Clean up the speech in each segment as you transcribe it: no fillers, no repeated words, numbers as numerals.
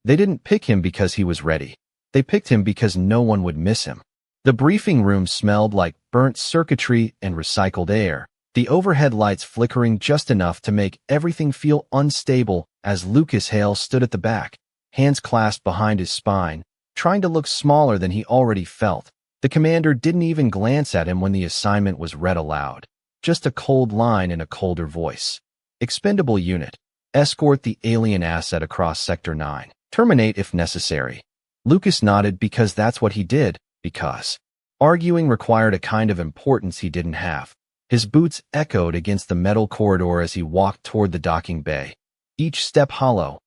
They didn't pick him because he was ready. They picked him because no one would miss him. The briefing room smelled like burnt circuitry and recycled air, the overhead lights flickering just enough to make everything feel unstable as Lucas Hale stood at the back, hands clasped behind his spine, trying to look smaller than he already felt. The commander didn't even glance at him when the assignment was read aloud. Just a cold line in a colder voice. Expendable unit. Escort the alien asset across Sector 9. Terminate if necessary. Lucas nodded because that's what he did, because arguing required a kind of importance he didn't have. His boots echoed against the metal corridor as he walked toward the docking bay. Each step hollow,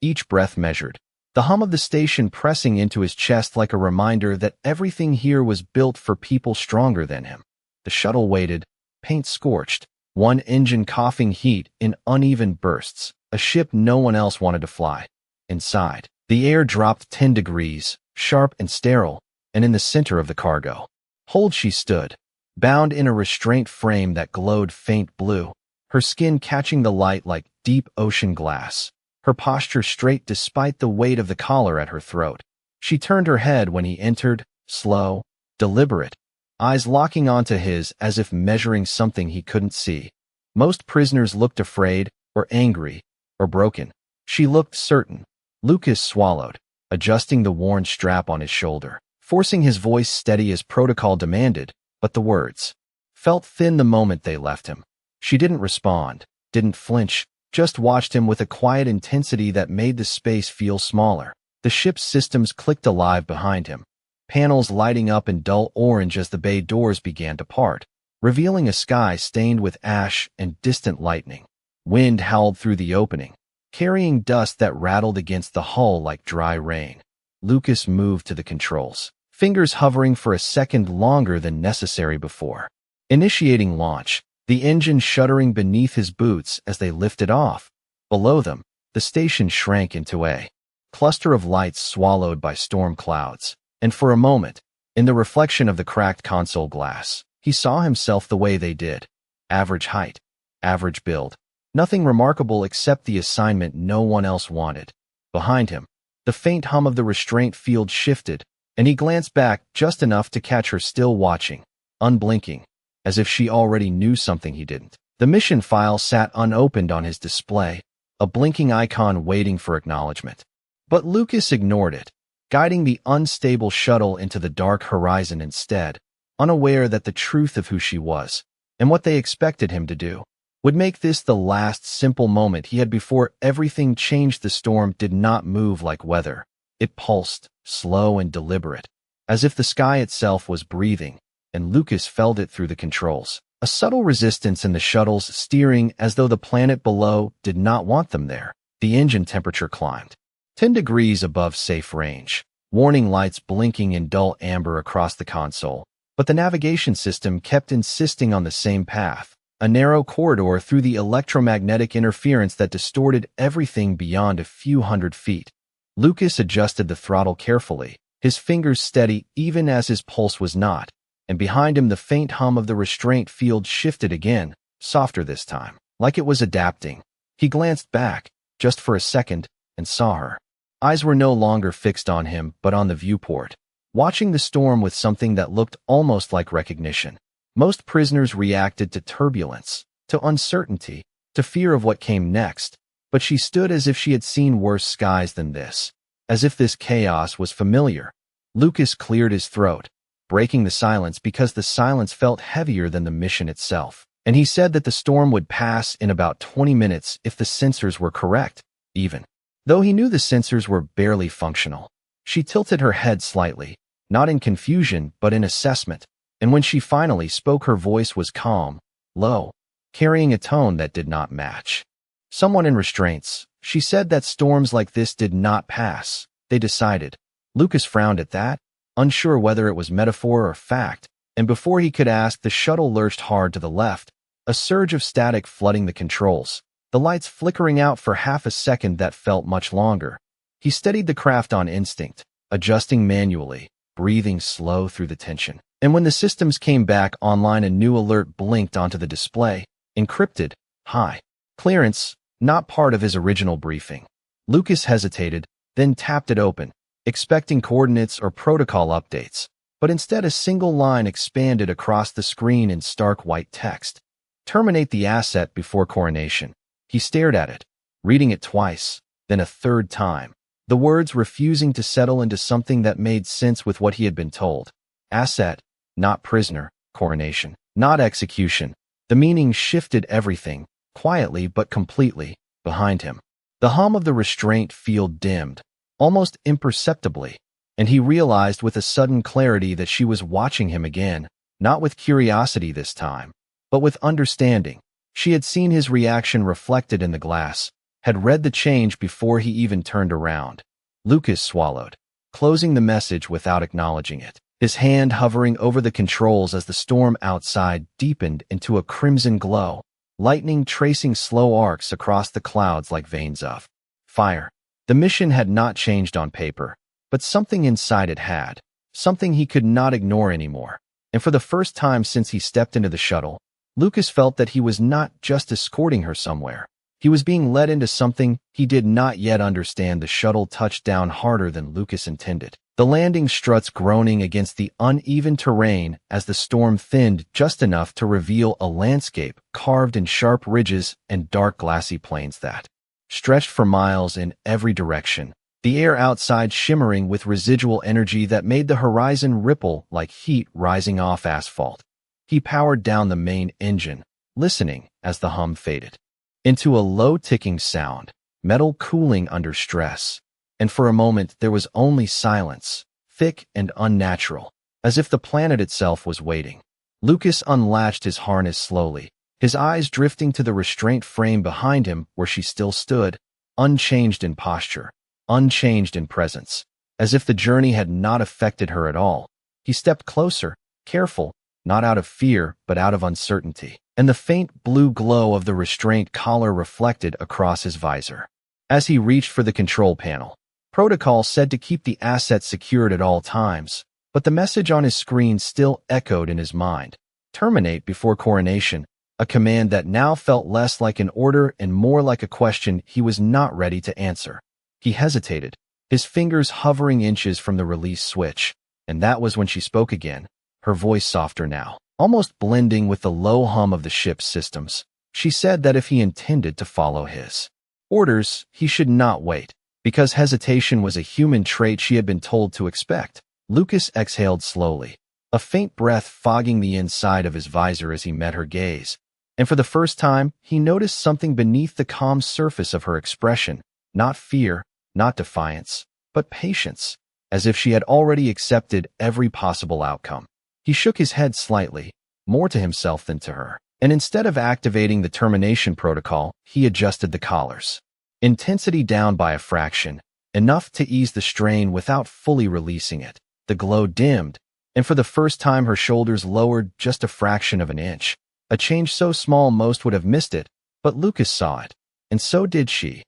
each breath measured. The hum of the station pressing into his chest like a reminder that everything here was built for people stronger than him. The shuttle waited, paint scorched, one engine coughing heat in uneven bursts, a ship no one else wanted to fly. Inside, the air dropped 10 degrees, sharp and sterile, and in the center of the cargo hold she stood, bound in a restraint frame that glowed faint blue, her skin catching the light like deep ocean glass, her posture straight despite the weight of the collar at her throat. She turned her head when he entered, slow, deliberate, eyes locking onto his as if measuring something he couldn't see. Most prisoners looked afraid, or angry, or broken. She looked certain. Lucas swallowed, adjusting the worn strap on his shoulder, forcing his voice steady as protocol demanded, but the words felt thin the moment they left him. She didn't respond, didn't flinch, just watched him with a quiet intensity that made the space feel smaller. The ship's systems clicked alive behind him, panels lighting up in dull orange as the bay doors began to part, revealing a sky stained with ash and distant lightning. Wind howled through the opening, carrying dust that rattled against the hull like dry rain. Lucas moved to the controls, fingers hovering for a second longer than necessary before initiating launch, the engine shuddering beneath his boots as they lifted off. Below them, the station shrank into a cluster of lights swallowed by storm clouds, and for a moment, in the reflection of the cracked console glass, he saw himself the way they did. Average height, average build, nothing remarkable except the assignment no one else wanted. Behind him, the faint hum of the restraint field shifted, and he glanced back just enough to catch her still watching, unblinking, as if she already knew something he didn't. The mission file sat unopened on his display, a blinking icon waiting for acknowledgement. But Lucas ignored it, guiding the unstable shuttle into the dark horizon instead, unaware that the truth of who she was, and what they expected him to do, would make this the last simple moment he had before everything changed. The storm did not move like weather. It pulsed, slow and deliberate, as if the sky itself was breathing, and Lucas felt it through the controls. A subtle resistance in the shuttle's steering as though the planet below did not want them there. The engine temperature climbed 10 degrees above safe range, warning lights blinking in dull amber across the console. But the navigation system kept insisting on the same path, a narrow corridor through the electromagnetic interference that distorted everything beyond a few hundred feet. Lucas adjusted the throttle carefully, his fingers steady even as his pulse was not, and behind him the faint hum of the restraint field shifted again, softer this time, like it was adapting. He glanced back, just for a second, and saw her. Eyes were no longer fixed on him, but on the viewport, watching the storm with something that looked almost like recognition. Most prisoners reacted to turbulence, to uncertainty, to fear of what came next, but she stood as if she had seen worse skies than this, as if this chaos was familiar. Lucas cleared his throat, breaking the silence because the silence felt heavier than the mission itself, and he said that the storm would pass in about 20 minutes if the sensors were correct, even though he knew the sensors were barely functional. She tilted her head slightly, not in confusion but in assessment, and when she finally spoke her voice was calm, low, carrying a tone that did not match someone in restraints. She said that storms like this did not pass, they decided. Lucas frowned at that, unsure whether it was metaphor or fact, and before he could ask, the shuttle lurched hard to the left, a surge of static flooding the controls, the lights flickering out for half a second that felt much longer. He steadied the craft on instinct, adjusting manually, breathing slow through the tension. And when the systems came back online, a new alert blinked onto the display, encrypted, high clearance, not part of his original briefing. Lucas hesitated, then tapped it open, expecting coordinates or protocol updates. But instead a single line expanded across the screen in stark white text. Terminate the asset before coronation. He stared at it, reading it twice, then a third time, the words refusing to settle into something that made sense with what he had been told. Asset, not prisoner, coronation, not execution. The meaning shifted everything, quietly but completely, behind him. The hum of the restraint field dimmed, almost imperceptibly, and he realized with a sudden clarity that she was watching him again, not with curiosity this time, but with understanding. She had seen his reaction reflected in the glass, had read the change before he even turned around. Lucas swallowed, closing the message without acknowledging it, his hand hovering over the controls as the storm outside deepened into a crimson glow, lightning tracing slow arcs across the clouds like veins of fire. The mission had not changed on paper, but something inside it had, something he could not ignore anymore. And for the first time since he stepped into the shuttle, Lucas felt that he was not just escorting her somewhere. He was being led into something he did not yet understand. The shuttle touched down harder than Lucas intended, the landing struts groaning against the uneven terrain as the storm thinned just enough to reveal a landscape carved in sharp ridges and dark glassy plains that stretched for miles in every direction, the air outside shimmering with residual energy that made the horizon ripple like heat rising off asphalt. He powered down the main engine, listening as the hum faded into a low ticking sound, metal cooling under stress. And for a moment there was only silence, thick and unnatural, as if the planet itself was waiting. Lucas unlatched his harness slowly, his eyes drifting to the restraint frame behind him where she still stood, unchanged in posture, unchanged in presence, as if the journey had not affected her at all. He stepped closer, careful, not out of fear but out of uncertainty, and the faint blue glow of the restraint collar reflected across his visor. As he reached for the control panel, protocol said to keep the asset secured at all times, but the message on his screen still echoed in his mind. Terminate before coronation, a command that now felt less like an order and more like a question he was not ready to answer. He hesitated, his fingers hovering inches from the release switch, and that was when she spoke again, her voice softer now, almost blending with the low hum of the ship's systems. She said that if he intended to follow his orders, he should not wait, because hesitation was a human trait she had been told to expect. Lucas exhaled slowly, a faint breath fogging the inside of his visor as he met her gaze, and for the first time, he noticed something beneath the calm surface of her expression, not fear, not defiance, but patience, as if she had already accepted every possible outcome. He shook his head slightly, more to himself than to her, and instead of activating the termination protocol, he adjusted the collars. Intensity down by a fraction, enough to ease the strain without fully releasing it. The glow dimmed, and for the first time her shoulders lowered just a fraction of an inch, a change so small most would have missed it, but Lucas saw it, and so did she.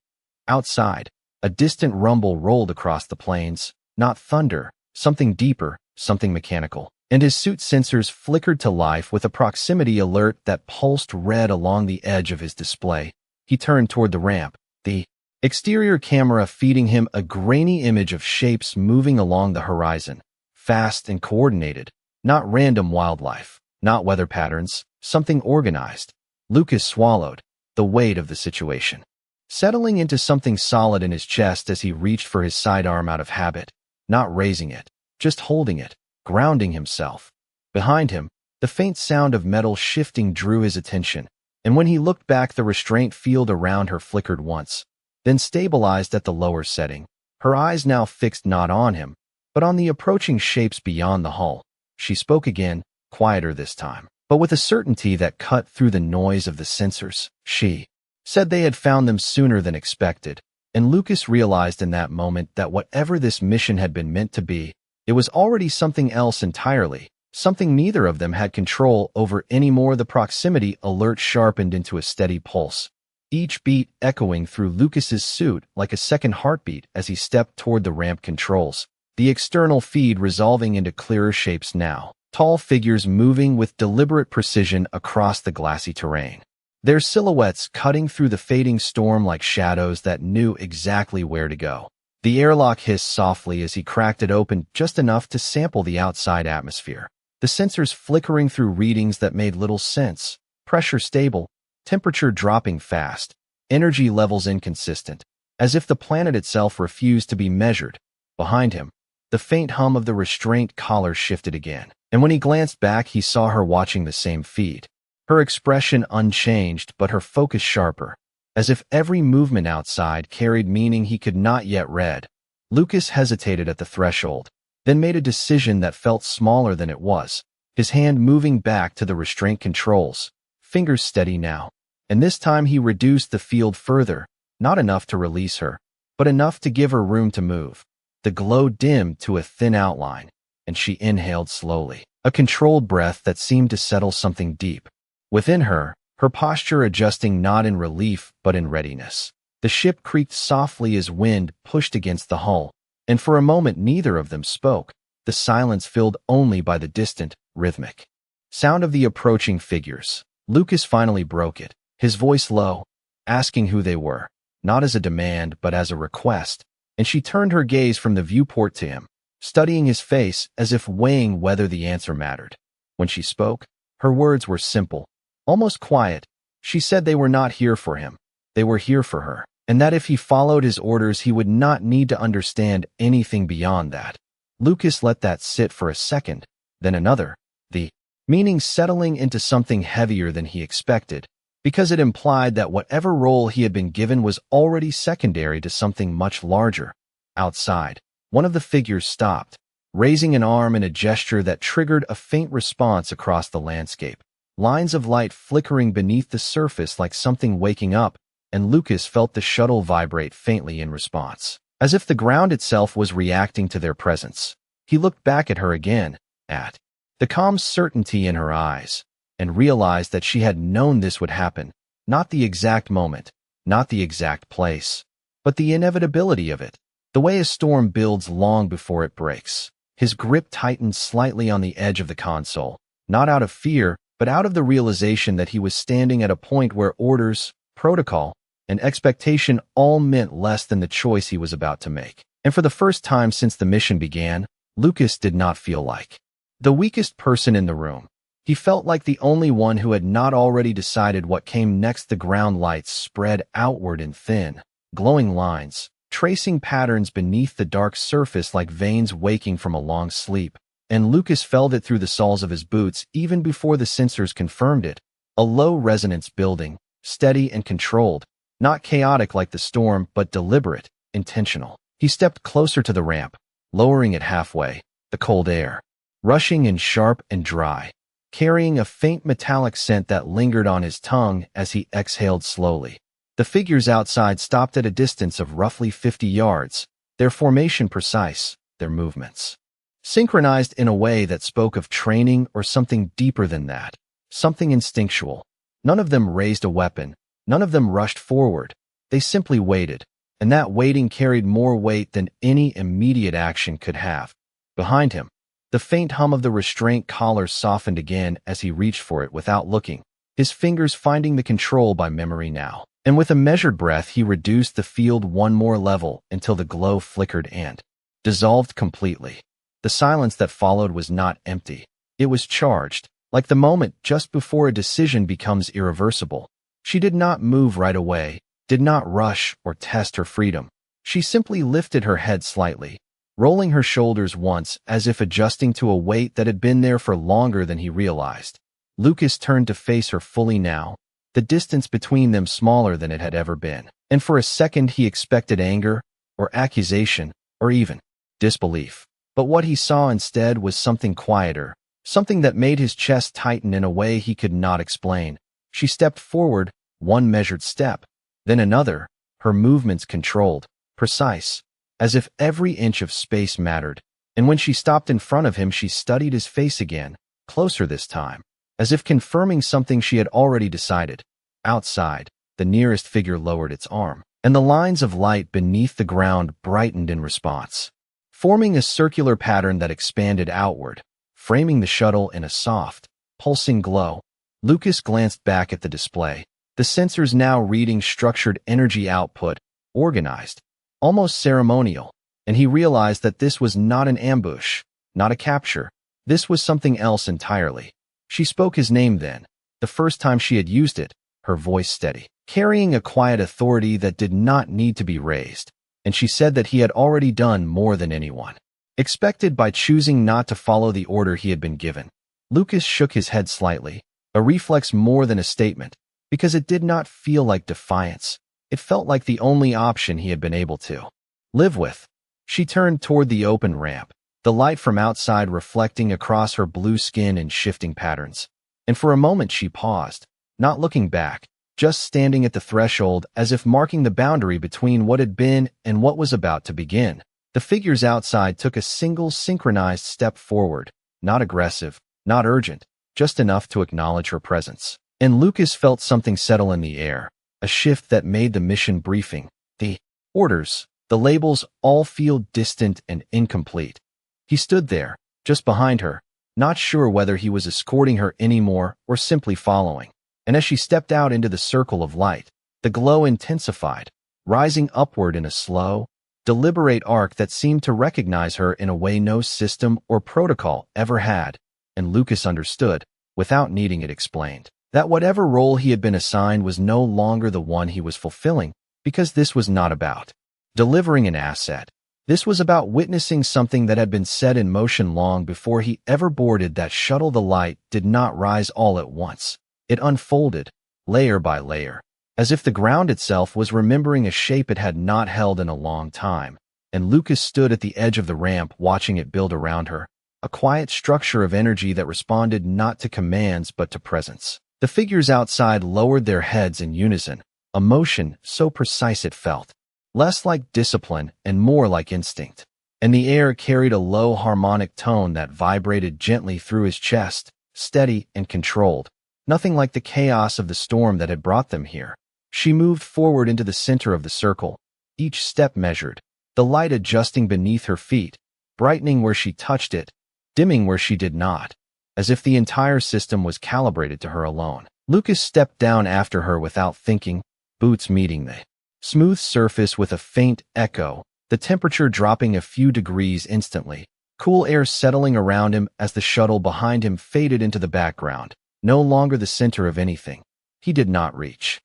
Outside, a distant rumble rolled across the plains, not thunder, something deeper, something mechanical, and his suit sensors flickered to life with a proximity alert that pulsed red along the edge of his display. He turned toward the ramp, the exterior camera feeding him a grainy image of shapes moving along the horizon, fast and coordinated, not random wildlife, not weather patterns, something organized. Lucas swallowed, the weight of the situation settling into something solid in his chest as he reached for his sidearm out of habit, not raising it, just holding it, grounding himself. Behind him, the faint sound of metal shifting drew his attention, and when he looked back the restraint field around her flickered once, then stabilized at the lower setting, her eyes now fixed not on him, but on the approaching shapes beyond the hull. She spoke again, quieter this time, but with a certainty that cut through the noise of the sensors. She said they had found them sooner than expected, and Lucas realized in that moment that whatever this mission had been meant to be, it was already something else entirely, something neither of them had control over anymore. The proximity alert sharpened into a steady pulse, each beat echoing through Lucas's suit like a second heartbeat as he stepped toward the ramp controls, the external feed resolving into clearer shapes now, tall figures moving with deliberate precision across the glassy terrain, their silhouettes cutting through the fading storm like shadows that knew exactly where to go. The airlock hissed softly as he cracked it open just enough to sample the outside atmosphere. The sensors flickering through readings that made little sense. Pressure stable, temperature dropping fast, energy levels inconsistent, as if the planet itself refused to be measured. Behind him, the faint hum of the restraint collar shifted again, and when he glanced back, he saw her watching the same feed. Her expression unchanged, but her focus sharper, as if every movement outside carried meaning he could not yet read. Lucas hesitated at the threshold, then made a decision that felt smaller than it was, his hand moving back to the restraint controls, fingers steady now. And this time he reduced the field further, not enough to release her, but enough to give her room to move. The glow dimmed to a thin outline, and she inhaled slowly, a controlled breath that seemed to settle something deep within her, her posture adjusting not in relief but in readiness. The ship creaked softly as wind pushed against the hull, and for a moment neither of them spoke, the silence filled only by the distant, rhythmic sound of the approaching figures. Lucas finally broke it, his voice low, asking who they were, not as a demand but as a request, and she turned her gaze from the viewport to him, studying his face as if weighing whether the answer mattered. When she spoke, her words were simple, almost quiet. She said they were not here for him, they were here for her, and that if he followed his orders he would not need to understand anything beyond that. Lucas let that sit for a second, then another, the meaning settling into something heavier than he expected, because it implied that whatever role he had been given was already secondary to something much larger. Outside, one of the figures stopped, raising an arm in a gesture that triggered a faint response across the landscape. Lines of light flickering beneath the surface like something waking up, and Lucas felt the shuttle vibrate faintly in response, as if the ground itself was reacting to their presence. He looked back at her again, at the calm certainty in her eyes, and realized that she had known this would happen, not the exact moment, not the exact place, but the inevitability of it, the way a storm builds long before it breaks. His grip tightened slightly on the edge of the console, not out of fear, but out of the realization that he was standing at a point where orders, protocol, and expectation all meant less than the choice he was about to make. And for the first time since the mission began, Lucas did not feel like the weakest person in the room. He felt like the only one who had not already decided what came next. The ground lights spread outward in thin, glowing lines, tracing patterns beneath the dark surface like veins waking from a long sleep. And Lucas felt it through the soles of his boots even before the sensors confirmed it. A low resonance building, steady and controlled, not chaotic like the storm, but deliberate, intentional. He stepped closer to the ramp, lowering it halfway, the cold air rushing in sharp and dry, carrying a faint metallic scent that lingered on his tongue as he exhaled slowly. The figures outside stopped at a distance of roughly 50 yards, their formation precise, their movements synchronized in a way that spoke of training or something deeper than that, something instinctual. None of them raised a weapon, none of them rushed forward. They simply waited, and that waiting carried more weight than any immediate action could have. Behind him, the faint hum of the restraint collar softened again as he reached for it without looking, his fingers finding the control by memory now. And with a measured breath, he reduced the field one more level until the glow flickered and dissolved completely. The silence that followed was not empty. It was charged, like the moment just before a decision becomes irreversible. She did not move right away, did not rush or test her freedom. She simply lifted her head slightly, rolling her shoulders once as if adjusting to a weight that had been there for longer than he realized. Lucas turned to face her fully now, the distance between them smaller than it had ever been. And for a second he expected anger, or accusation, or even disbelief. But what he saw instead was something quieter, something that made his chest tighten in a way he could not explain. She stepped forward, one measured step, then another, her movements controlled, precise, as if every inch of space mattered. And when she stopped in front of him, she studied his face again, closer this time, as if confirming something she had already decided. Outside, the nearest figure lowered its arm, and the lines of light beneath the ground brightened in response, forming a circular pattern that expanded outward, framing the shuttle in a soft, pulsing glow. Lucas glanced back at the display, the sensors now reading structured energy output, organized, almost ceremonial, and he realized that this was not an ambush, not a capture. This was something else entirely. She spoke his name then, the first time she had used it, her voice steady, carrying a quiet authority that did not need to be raised, and she said that he had already done more than anyone expected by choosing not to follow the order he had been given. Lucas shook his head slightly, a reflex more than a statement, because it did not feel like defiance. It felt like the only option he had been able to live with. She turned toward the open ramp, the light from outside reflecting across her blue skin in shifting patterns. And for a moment she paused, not looking back, just standing at the threshold as if marking the boundary between what had been and what was about to begin. The figures outside took a single synchronized step forward, not aggressive, not urgent, just enough to acknowledge her presence. And Lucas felt something settle in the air, a shift that made the mission briefing, the orders, the labels all feel distant and incomplete. He stood there, just behind her, not sure whether he was escorting her anymore or simply following. And as she stepped out into the circle of light, the glow intensified, rising upward in a slow, deliberate arc that seemed to recognize her in a way no system or protocol ever had. And Lucas understood, without needing it explained, that whatever role he had been assigned was no longer the one he was fulfilling, because this was not about delivering an asset. This was about witnessing something that had been set in motion long before he ever boarded that shuttle. The light did not rise all at once. It unfolded, layer by layer, as if the ground itself was remembering a shape it had not held in a long time. And Lucas stood at the edge of the ramp watching it build around her, a quiet structure of energy that responded not to commands but to presence. The figures outside lowered their heads in unison, a motion so precise it felt less like discipline and more like instinct. And the air carried a low harmonic tone that vibrated gently through his chest, steady and controlled, nothing like the chaos of the storm that had brought them here. She moved forward into the center of the circle, each step measured, the light adjusting beneath her feet, brightening where she touched it, dimming where she did not, as if the entire system was calibrated to her alone. Lucas stepped down after her without thinking, boots meeting the smooth surface with a faint echo, the temperature dropping a few degrees instantly, cool air settling around him as the shuttle behind him faded into the background, no longer the center of anything. He did not reach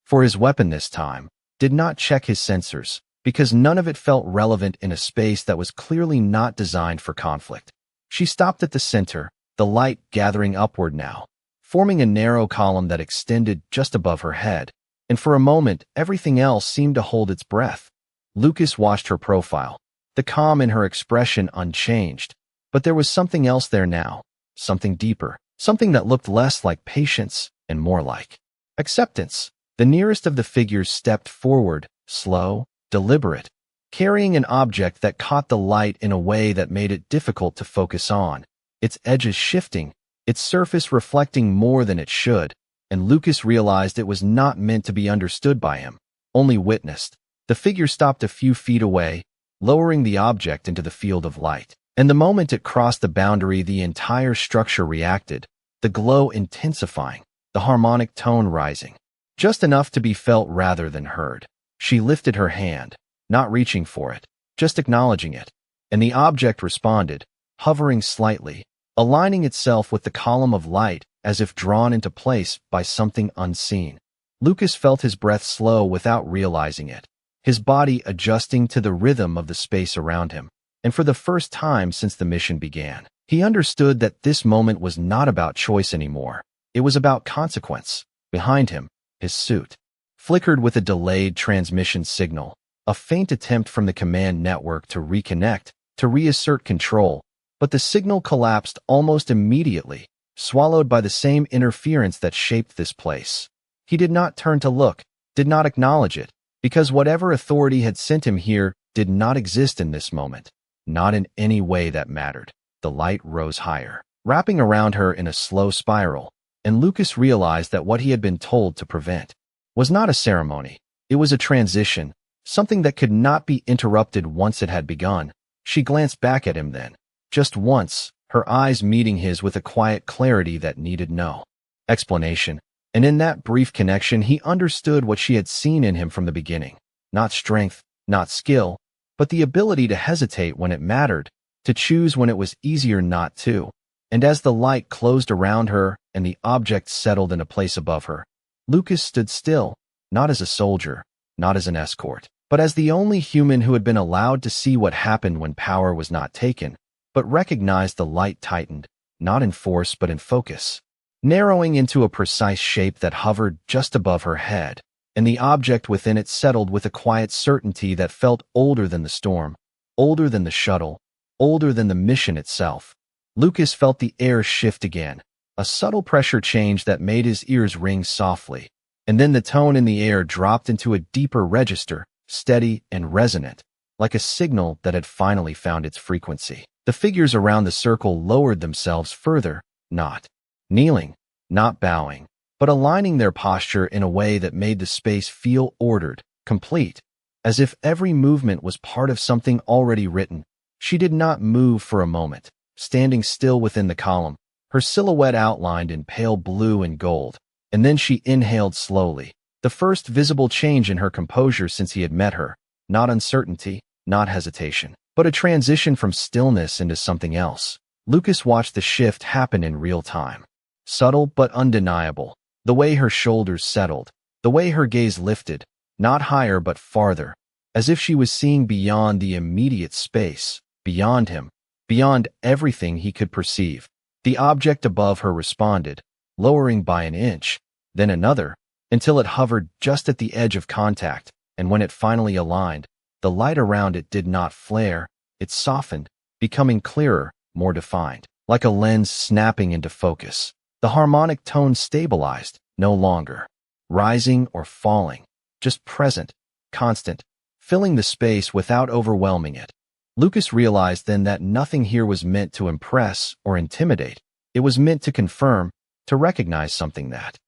for his weapon this time, did not check his sensors, because none of it felt relevant in a space that was clearly not designed for conflict. She stopped at the center, the light gathering upward now, forming a narrow column that extended just above her head, and for a moment everything else seemed to hold its breath. Lucas watched her profile, the calm in her expression unchanged, but there was something else there now, something deeper, something that looked less like patience and more like acceptance. The nearest of the figures stepped forward, slow, deliberate, carrying an object that caught the light in a way that made it difficult to focus on, its edges shifting, its surface reflecting more than it should, and Lucas realized it was not meant to be understood by him, only witnessed. The figure stopped a few feet away, lowering the object into the field of light, and the moment it crossed the boundary the entire structure reacted, the glow intensifying, the harmonic tone rising, just enough to be felt rather than heard. She lifted her hand, not reaching for it, just acknowledging it, and the object responded, hovering slightly, aligning itself with the column of light as if drawn into place by something unseen. Lucas felt his breath slow without realizing it, his body adjusting to the rhythm of the space around him, and for the first time since the mission began, he understood that this moment was not about choice anymore. It was about consequence. Behind him, his suit flickered with a delayed transmission signal, a faint attempt from the command network to reconnect, to reassert control, but the signal collapsed almost immediately, swallowed by the same interference that shaped this place. He did not turn to look, did not acknowledge it, because whatever authority had sent him here did not exist in this moment, not in any way that mattered. The light rose higher, wrapping around her in a slow spiral, and Lucas realized that what he had been told to prevent was not a ceremony. It was a transition, something that could not be interrupted once it had begun. She glanced back at him then, just once, her eyes meeting his with a quiet clarity that needed no explanation. And in that brief connection he understood what she had seen in him from the beginning. Not strength, not skill, but the ability to hesitate when it mattered, to choose when it was easier not to. And as the light closed around her and the object settled in a place above her, Lucas stood still, not as a soldier, not as an escort, but as the only human who had been allowed to see what happened when power was not taken, but recognized the light tightened, not in force but in focus, narrowing into a precise shape that hovered just above her head, and the object within it settled with a quiet certainty that felt older than the storm, older than the shuttle, older than the mission itself. Lucas felt the air shift again, a subtle pressure change that made his ears ring softly, and then the tone in the air dropped into a deeper register, steady and resonant, like a signal that had finally found its frequency. The figures around the circle lowered themselves further, not kneeling, not bowing, but aligning their posture in a way that made the space feel ordered, complete, as if every movement was part of something already written. She did not move for a moment, standing still within the column, her silhouette outlined in pale blue and gold, and then she inhaled slowly, the first visible change in her composure since he had met her, not uncertainty, not hesitation, but a transition from stillness into something else. Lucas watched the shift happen in real time. Subtle but undeniable, the way her shoulders settled, the way her gaze lifted, not higher but farther, as if she was seeing beyond the immediate space, beyond him, beyond everything he could perceive. The object above her responded, lowering by an inch, then another, until it hovered just at the edge of contact, and when it finally aligned, the light around it did not flare, it softened, becoming clearer, more defined, like a lens snapping into focus. The harmonic tone stabilized, no longer rising or falling, just present, constant, filling the space without overwhelming it. Lucas realized then that nothing here was meant to impress or intimidate. It was meant to confirm, to recognize something that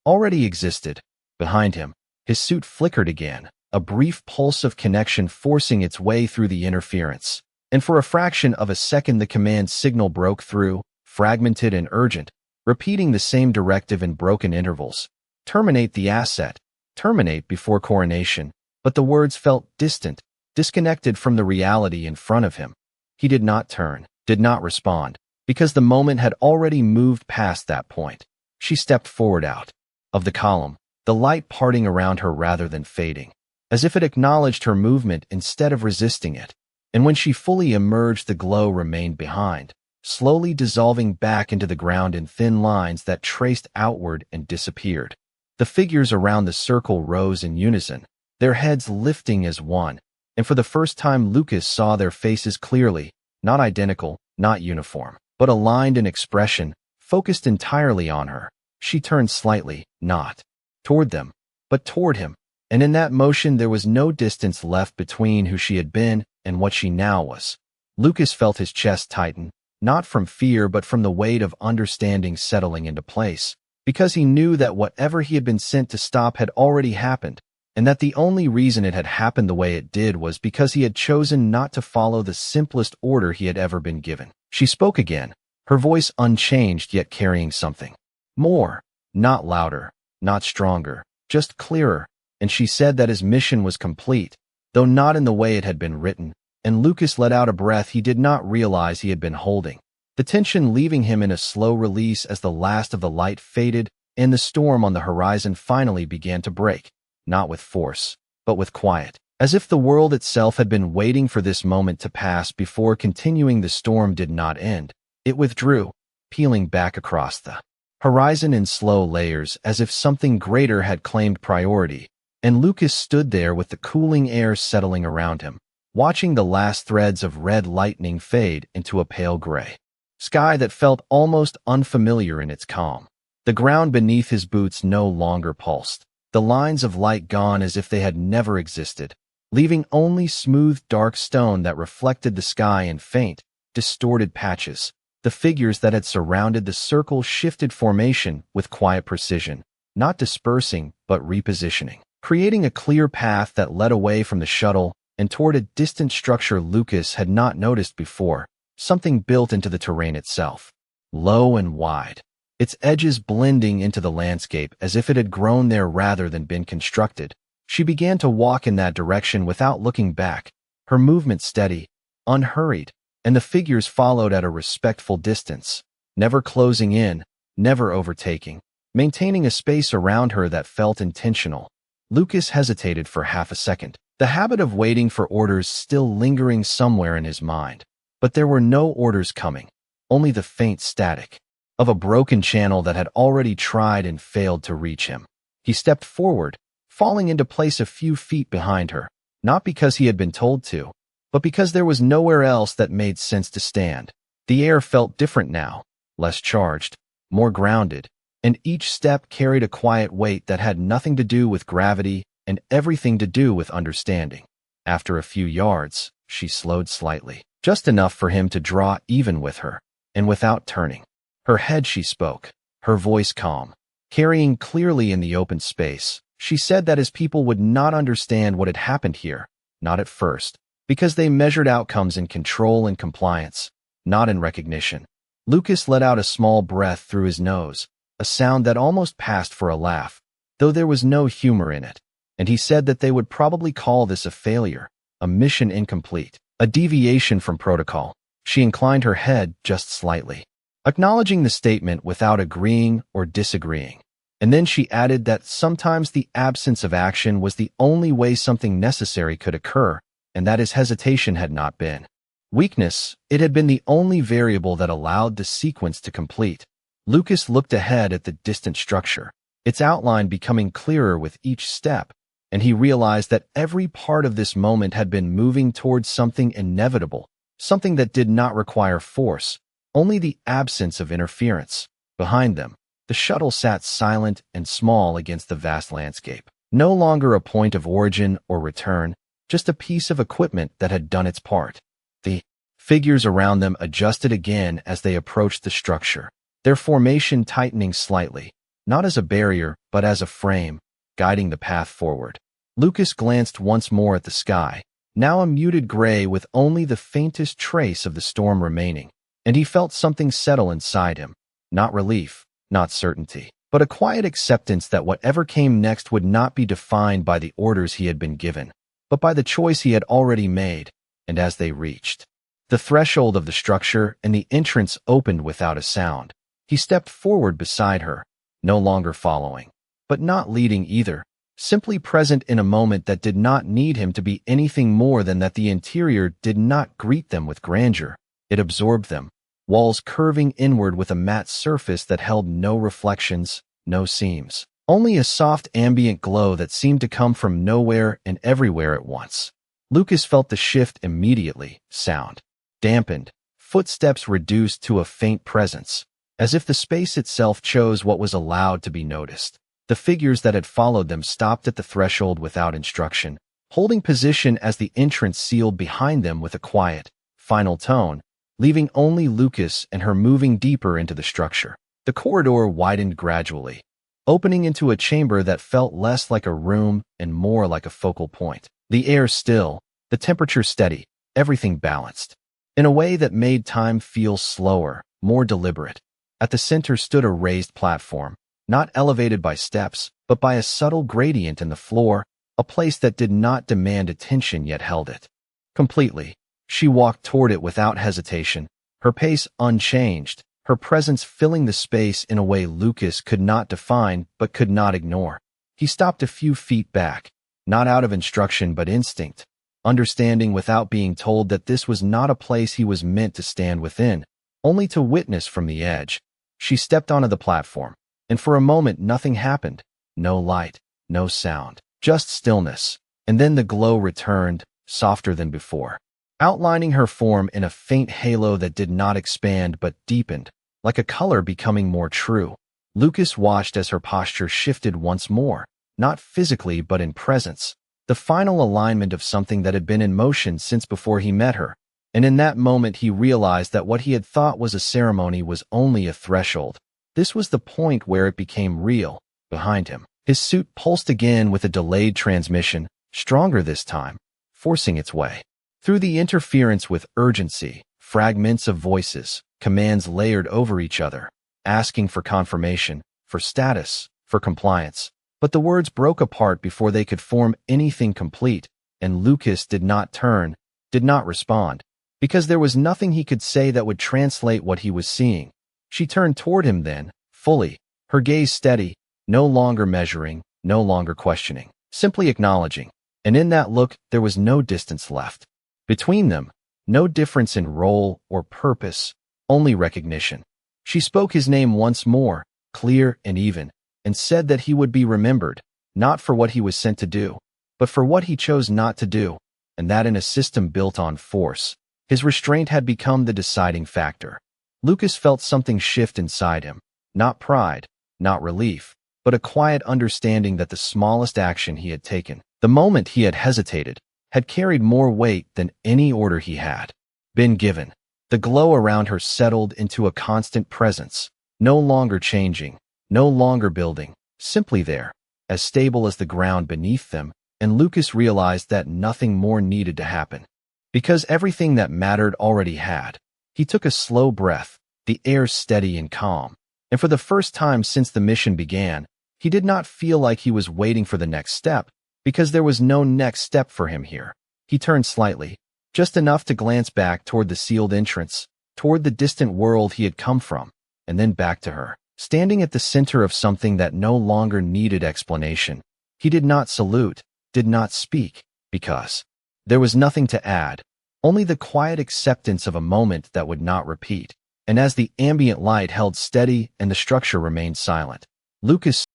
already existed. Behind him, his suit flickered again, a brief pulse of connection forcing its way through the interference. And for a fraction of a second the command signal broke through, fragmented and urgent, repeating the same directive in broken intervals. Terminate the asset, terminate before coronation, but the words felt distant, disconnected from the reality in front of him. He did not turn, did not respond, because the moment had already moved past that point. She stepped forward out of the column, the light parting around her rather than fading, as if it acknowledged her movement instead of resisting it. And when she fully emerged, the glow remained behind, slowly dissolving back into the ground in thin lines that traced outward and disappeared. The figures around the circle rose in unison, their heads lifting as one, and for the first time Lucas saw their faces clearly, not identical, not uniform, but aligned in expression, focused entirely on her. She turned slightly, not toward them, but toward him, and in that motion there was no distance left between who she had been and what she now was. Lucas felt his chest tighten, not from fear but from the weight of understanding settling into place, because he knew that whatever he had been sent to stop had already happened, and that the only reason it had happened the way it did was because he had chosen not to follow the simplest order he had ever been given. She spoke again, her voice unchanged yet carrying something more, not louder, not stronger, just clearer, and she said that his mission was complete, though not in the way it had been written, and Lucas let out a breath he did not realize he had been holding, the tension leaving him in a slow release as the last of the light faded and the storm on the horizon finally began to break, not with force, but with quiet, as if the world itself had been waiting for this moment to pass before continuing. The storm did not end. It withdrew, peeling back across the horizon in slow layers as if something greater had claimed priority, and Lucas stood there with the cooling air settling around him, watching the last threads of red lightning fade into a pale gray sky that felt almost unfamiliar in its calm. The ground beneath his boots no longer pulsed, the lines of light gone as if they had never existed, leaving only smooth dark stone that reflected the sky in faint, distorted patches. The figures that had surrounded the circle shifted formation with quiet precision, not dispersing but repositioning, creating a clear path that led away from the shuttle and toward a distant structure Lucas had not noticed before, something built into the terrain itself, low and wide, its edges blending into the landscape as if it had grown there rather than been constructed, She began to walk in that direction without looking back, her movement steady, unhurried, and the figures followed at a respectful distance, never closing in, never overtaking, maintaining a space around her that felt intentional. Lucas hesitated for half a second, the habit of waiting for orders still lingering somewhere in his mind. But there were no orders coming, only the faint static of a broken channel that had already tried and failed to reach him. He stepped forward, falling into place a few feet behind her, not because he had been told to, but because there was nowhere else that made sense to stand. The air felt different now, less charged, more grounded, and each step carried a quiet weight that had nothing to do with gravity and everything to do with understanding. After a few yards, she slowed slightly, just enough for him to draw even with her, and without turning. Her head she spoke, her voice calm, carrying clearly in the open space. She said that his people would not understand what had happened here, not at first, because they measured outcomes in control and compliance, not in recognition. Lucas let out a small breath through his nose, a sound that almost passed for a laugh, though there was no humor in it, and he said that they would probably call this a failure, a mission incomplete, a deviation from protocol. She inclined her head just slightly, acknowledging the statement without agreeing or disagreeing. And then she added that sometimes the absence of action was the only way something necessary could occur, and that his hesitation had not been weakness, it had been the only variable that allowed the sequence to complete. Lucas looked ahead at the distant structure, its outline becoming clearer with each step, and he realized that every part of this moment had been moving towards something inevitable, something that did not require force, only the absence of interference. Behind them, the shuttle sat silent and small against the vast landscape, no longer a point of origin or return, just a piece of equipment that had done its part. The figures around them adjusted again as they approached the structure, their formation tightening slightly, not as a barrier, but as a frame, guiding the path forward. Lucas glanced once more at the sky, now a muted gray with only the faintest trace of the storm remaining, and he felt something settle inside him, not relief, not certainty, but a quiet acceptance that whatever came next would not be defined by the orders he had been given, but by the choice he had already made. And as they reached the threshold of the structure and the entrance opened without a sound, he stepped forward beside her, no longer following, but not leading either, simply present in a moment that did not need him to be anything more than that. The interior did not greet them with grandeur, it absorbed them, walls curving inward with a matte surface that held no reflections, no seams, only a soft ambient glow that seemed to come from nowhere and everywhere at once. Lucas felt the shift immediately, sound dampened, footsteps reduced to a faint presence, as if the space itself chose what was allowed to be noticed. The figures that had followed them stopped at the threshold without instruction, holding position as the entrance sealed behind them with a quiet, final tone, leaving only Lucas and her moving deeper into the structure. The corridor widened gradually, opening into a chamber that felt less like a room and more like a focal point. The air still, the temperature steady, everything balanced, in a way that made time feel slower, more deliberate. At the center stood a raised platform, not elevated by steps, but by a subtle gradient in the floor, a place that did not demand attention yet held it completely. She walked toward it without hesitation, her pace unchanged, her presence filling the space in a way Lucas could not define but could not ignore. He stopped a few feet back, not out of instruction but instinct, understanding without being told that this was not a place he was meant to stand within, only to witness from the edge. She stepped onto the platform, and for a moment nothing happened, no light, no sound, just stillness, and then the glow returned, softer than before, outlining her form in a faint halo that did not expand but deepened, like a color becoming more true. Lucas watched as her posture shifted once more, not physically but in presence, the final alignment of something that had been in motion since before he met her, and in that moment he realized that what he had thought was a ceremony was only a threshold. This was the point where it became real. Behind him, his suit pulsed again with a delayed transmission, stronger this time, forcing its way through the interference with urgency, fragments of voices, commands layered over each other, asking for confirmation, for status, for compliance. But the words broke apart before they could form anything complete, and Lucas did not turn, did not respond, because there was nothing he could say that would translate what he was seeing. She turned toward him then, fully, her gaze steady, no longer measuring, no longer questioning, simply acknowledging. And in that look, there was no distance left. Between them, no difference in role or purpose, only recognition. She spoke his name once more, clear and even, and said that he would be remembered, not for what he was sent to do, but for what he chose not to do, and that in a system built on force, his restraint had become the deciding factor. Lucas felt something shift inside him, not pride, not relief, but a quiet understanding that the smallest action he had taken, the moment he had hesitated, had carried more weight than any order he had been given. The glow around her settled into a constant presence, no longer changing, no longer building, simply there, as stable as the ground beneath them, and Lucas realized that nothing more needed to happen, because everything that mattered already had. He took a slow breath, the air steady and calm, and for the first time since the mission began, he did not feel like he was waiting for the next step, because there was no next step for him here. He turned slightly, just enough to glance back toward the sealed entrance, toward the distant world he had come from, and then back to her, standing at the center of something that no longer needed explanation. He did not salute, did not speak, because there was nothing to add, only the quiet acceptance of a moment that would not repeat. And as the ambient light held steady and the structure remained silent, Lucas